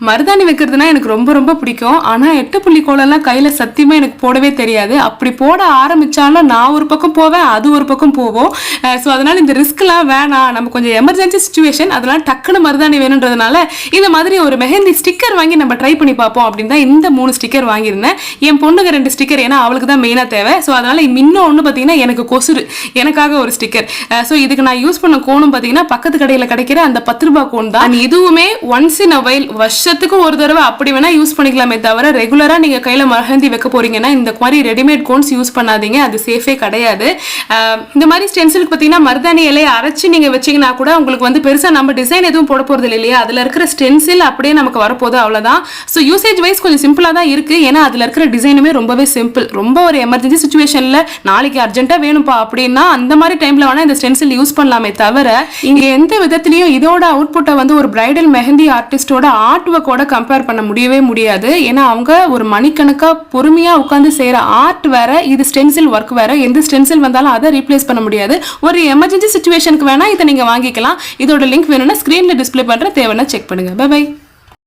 மருதாணி வைக்கிறதுனா எனக்கு ரொம்ப ரொம்ப பிடிக்கும். ஆனால் 8 புள்ளி கோலம்லாம் கையில் சத்தியமாக எனக்கு போடவே தெரியாது. அப்படி போட ஆரம்பித்தாலும் நான் ஒரு பக்கம் போவேன், அது ஒரு பக்கம் போவோம். ஸோ அதனால் இந்த ரிஸ்க்லாம் வேணாம், நம்ம கொஞ்சம் எமர்ஜென்சி சுச்சுவேஷன், அதெல்லாம் டக்குன்னு மருதாணி வேணுன்றதுனால இந்த மாதிரி ஒரு மெஹந்தி ஸ்டிக்கர் வாங்கி நம்ம ட்ரை பண்ணி பார்ப்போம் அப்படின்னு தான் இந்த 3 ஸ்டிக்கர் வாங்கியிருந்தேன். என் பொண்ணுக்கு 2 ஸ்டிக்கர், ஏன்னா அவளுக்கு தான் மெயினாக தேவை. ஸோ அதனால் இன்னும் ஒன்று பார்த்தீங்கன்னா எனக்கு கொசுறு, எனக்காக ஒரு ஸ்டிக்கர். ஸோ இதுக்கு நான் யூஸ் பண்ண கோனும் பார்த்தீங்கன்னா பக்கத்து கடையில் கிடைக்கிற அந்த 10 ரூபாய் கோன் தான். இதுவுமே ஒன்ஸ் இன் அ வைல், வருஷத்துக்கு ஒரு தடவை அப்படி வேணா யூஸ் பண்ணிக்கலாமே தவிர ரெகுலரா நீங்க கையில மெஹந்தி வைக்க போறீங்கன்னா இந்த மாதிரி ரெடிமேட் கோன்ஸ் யூஸ் பண்ணாதீங்க, அது சேஃபே கிடையாது. இந்த மாதிரி ஸ்டென்சிலுக்கு பார்த்தீங்கன்னா மருதாணி இலையை அரைச்சு நீங்க வச்சீங்கன்னா கூட உங்களுக்கு வந்து பெருசா நம்ம டிசைன் எதுவும் போட போறது இல்லையா, அதுல இருக்கிற ஸ்டென்சில் அப்படியே நமக்கு வரப்போகுது, அவ்வளவுதான். ஸோ யூசேஜ் வைஸ் கொஞ்சம் சிம்பிளா தான் இருக்கு, ஏன்னா அதுல இருக்கிற டிசைனுமே ரொம்பவே சிம்பிள். ரொம்ப ஒரு எமர்ஜென்சி சுச்சுவேஷன்ல நாளைக்கு அர்ஜென்ட்டா வேணும்பா அப்படின்னா அந்த மாதிரி டைம்ல வேணா இந்த ஸ்டென்சில் யூஸ் பண்ணலாமே தவிர இங்க எந்த விதத்திலையும் இதோட அவுட்புட்டை வந்து ஒரு பிரைடல் மெஹந்தி ஆர்டிஸ்டோட ஆர்ட் ஒர்க்கோட கம்பேர் பண்ண முடியவே முடியாது. ஏன்னா அவங்க ஒரு மணிக்கணக்கா பொறுமையா உட்கார்ந்து செய்யற ஆர்ட் வேற, இது ஸ்டென்சில் ஒர்க் வேற. எந்த ஸ்டென்சில் வந்தாலும் அதை ரீப்ளேஸ் பண்ண முடியாது. ஒரு எமர்ஜென்சி சிச்சுவேஷனுக்கு வேணா இதை நீங்க வாங்கிக்கலாம். இதோட லிங்க் வேணும்னா ஸ்கிரீன்ல டிஸ்பிளே பண்ற, தேவைன்னா செக் பண்ணுங்க. Bye by.